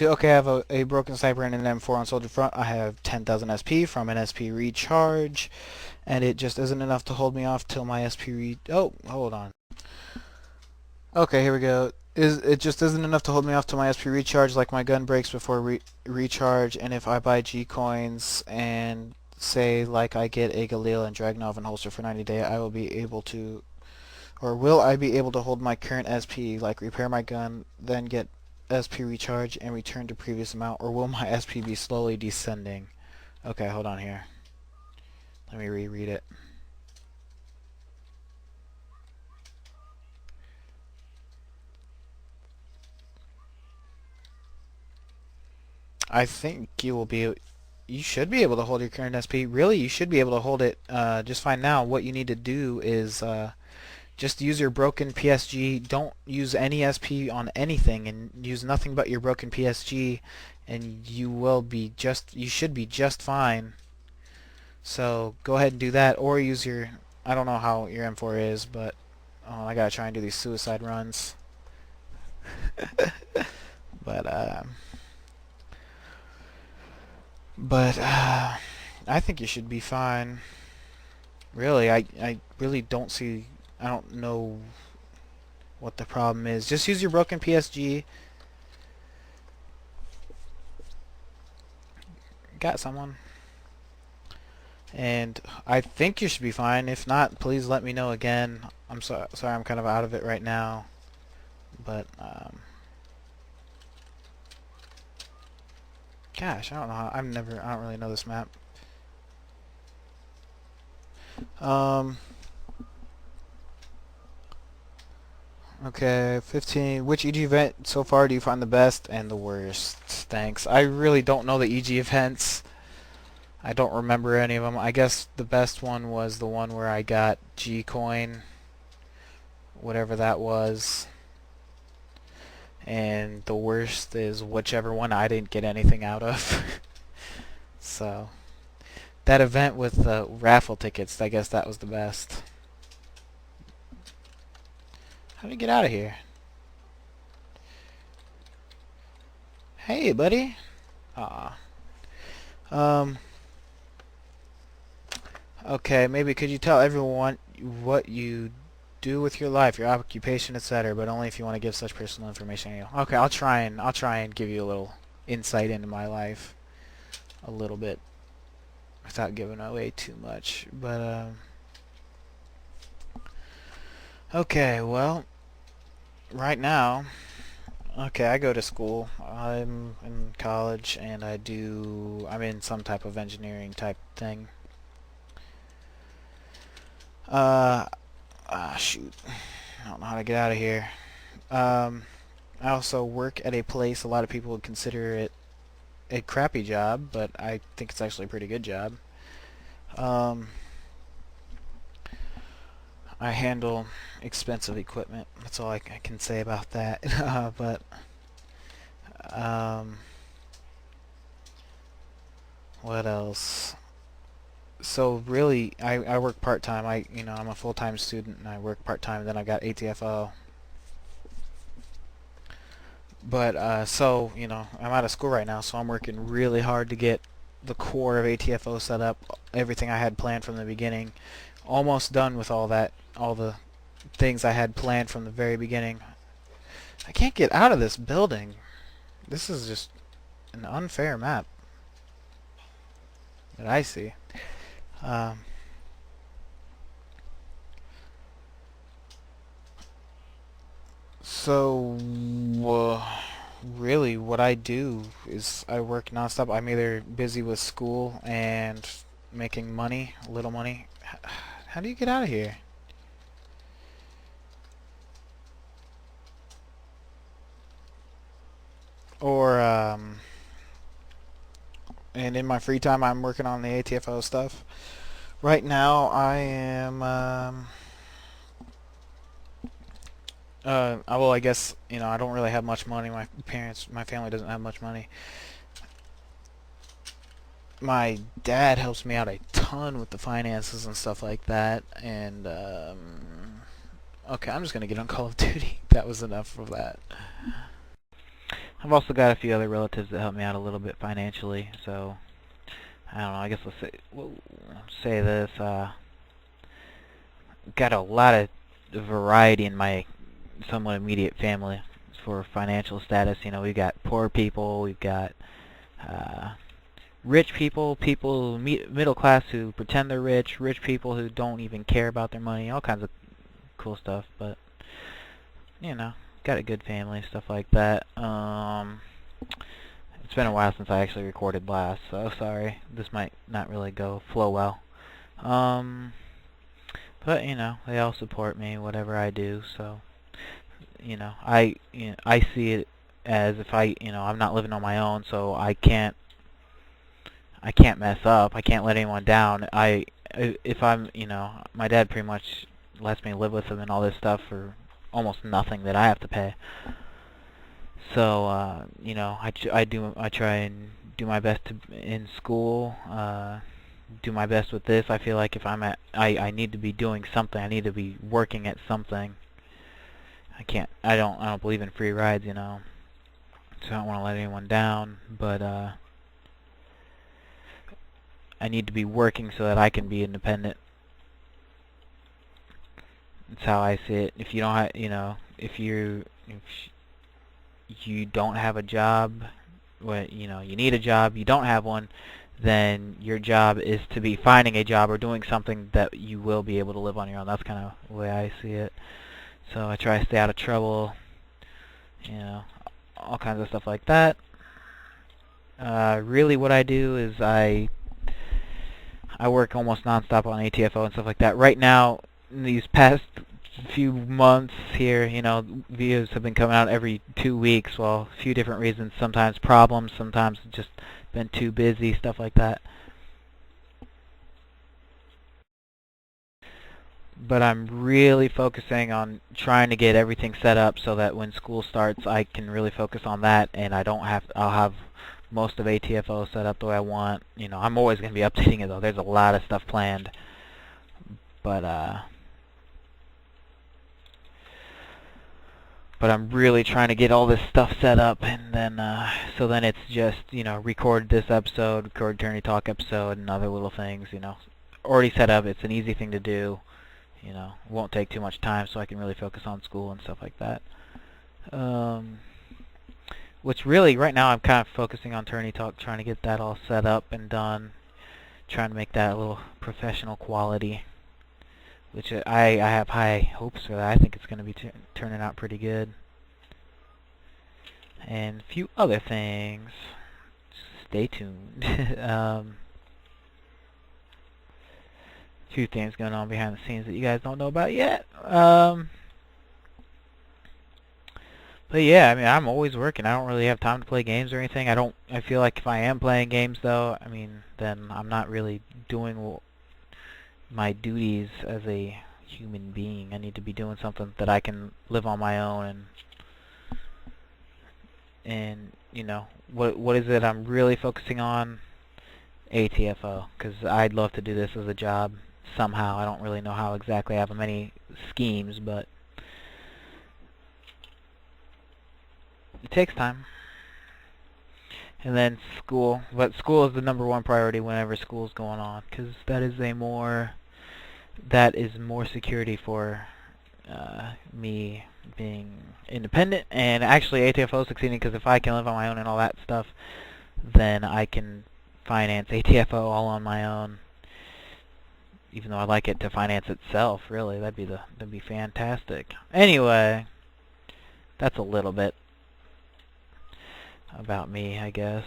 Okay, I have a broken sniper and an M4 on Soldier Front. I have 10,000 SP from an SP recharge, and it just isn't enough to hold me off till my Oh, hold on. Okay, here we go. It just isn't enough to hold me off till my SP recharge, like my gun breaks before recharge, and if I buy G coins and say like I get a Galil and Dragunov and holster for 90 days, I will be able to, or will I be able to hold my current SP, like repair my gun, then get SP recharge and return to previous amount, or will my SP be slowly descending? Okay, hold on here. Let me reread it. I think you should be able to hold your current SP. Really, you should be able to hold it just fine now. What you need to do is just use your broken PSG. Don't use any SP on anything, and use nothing but your broken PSG, and you should be just fine. So go ahead and do that, or use your, I don't know how your M4 is, but I gotta try and do these suicide runs. But I think you should be fine. Really, I really don't see, I don't know what the problem is. Just use your broken PSG. Got someone. And I think you should be fine. If not, please let me know again. Sorry, I'm kind of out of it right now. But, gosh, I don't know how, I don't really know this map. Okay, 15. Which EG event so far do you find the best and the worst? Thanks. I really don't know the EG events. I don't remember any of them. I guess the best one was the one where I got G coin, whatever that was. And the worst is whichever one I didn't get anything out of. So, that event with the raffle tickets, I guess that was the best. How do you get out of here? Hey, buddy. Aw. Okay, maybe could you tell everyone what you do with your life, your occupation, etc., but only if you want to give such personal information. Okay, I'll try and give you a little insight into my life, a little bit, without giving away too much. But okay, well, right now, okay, I go to school. I'm in college, and I'm in some type of engineering type thing. Shoot. I don't know how to get out of here. I also work at a place a lot of people would consider it a crappy job, but I think it's actually a pretty good job. I handle expensive equipment. That's all I can say about that. But what else? So really, I work part-time. I'm a full-time student and I work part-time. Then I got ATFO. But I'm out of school right now, so I'm working really hard to get the core of ATFO set up. Everything I had planned from the beginning. Almost done with all the things I had planned from the very beginning. I can't get out of this building. This is just an unfair map that I see. So, really, what I do is I work nonstop. I'm either busy with school and making money, a little money. How do you get out of here? Or, and in my free time, I'm working on the ATFO stuff. Right now, I am, well, I guess, I don't really have much money. My family doesn't have much money. My dad helps me out a ton with the finances and stuff like that. And, okay, I'm just going to get on Call of Duty. That was enough of that. I've also got a few other relatives that help me out a little bit financially, so I don't know, I guess we'll say this, got a lot of variety in my somewhat immediate family for financial status. You know, we've got poor people, we've got rich people, middle class who pretend they're rich people who don't even care about their money, all kinds of cool stuff. But you know, got a good family, stuff like that. It's been a while since I actually recorded last, so sorry. This might not really flow well. But you know, they all support me, whatever I do. So you know, I see it as if I'm not living on my own, so I can't mess up. I can't let anyone down. If I'm, my dad pretty much lets me live with him and all this stuff for almost nothing that I have to pay. So, I try and do my best in school, do my best with this. I feel like if I need to be doing something. I need to be working at something. I don't believe in free rides, so I don't want to let anyone down, but, I need to be working so that I can be independent. That's how I see it. If you don't have, if you don't have a job, you need a job, you don't have one, then your job is to be finding a job or doing something that you will be able to live on your own. That's kind of the way I see it. So I try to stay out of trouble, all kinds of stuff like that. Really what I do is I work almost non-stop on ATFO and stuff like that. Right now, in these past few months here, videos have been coming out every 2 weeks. Well, a few different reasons. Sometimes problems, sometimes just been too busy, stuff like that. But I'm really focusing on trying to get everything set up so that when school starts, I can really focus on that, and I'll have most of ATFO set up the way I want. I'm always going to be updating it, though. There's a lot of stuff planned. But I'm really trying to get all this stuff set up, and then so then it's just, record this episode, record Attorney Talk episode, and other little things, already set up. It's an easy thing to do. It won't take too much time, so I can really focus on school and stuff like that. Which really, right now, I'm kind of focusing on Attorney Talk, trying to get that all set up and done, trying to make that a little professional quality, which I have high hopes for that. I think it's going to be turning out pretty good. And a few other things. Stay tuned. Few things going on behind the scenes that you guys don't know about yet. But yeah, I mean, I'm always working. I don't really have time to play games or anything. I feel like if I am playing games, though, I mean, then I'm not really doing my duties as a human being. I need to be doing something that I can live on my own, and what is it I'm really focusing on? ATFO, because I'd love to do this as a job somehow. I don't really know how exactly. I have many schemes, but it takes time. And then school. But school is the #1 priority whenever school's going on, because that is more security for me being independent, and actually ATFO succeeding, because if I can live on my own and all that stuff, then I can finance ATFO all on my own. Even though I'd like it to finance itself, really, that'd be fantastic. Anyway, that's a little bit about me, I guess.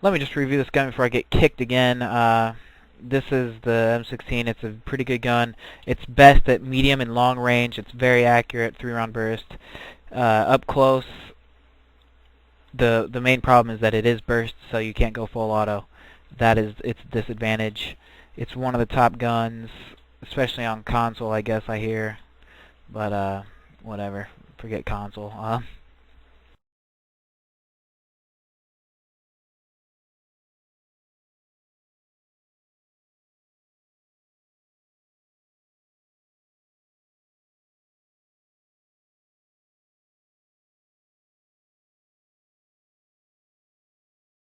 Let me just review this gun before I get kicked again. This is the M16. It's a pretty good gun. It's best at medium and long range. It's very accurate, 3-round burst. Up close, the main problem is that it is burst, so you can't go full auto. That is its disadvantage. It's one of the top guns, especially on console, I guess I hear. But whatever, forget console.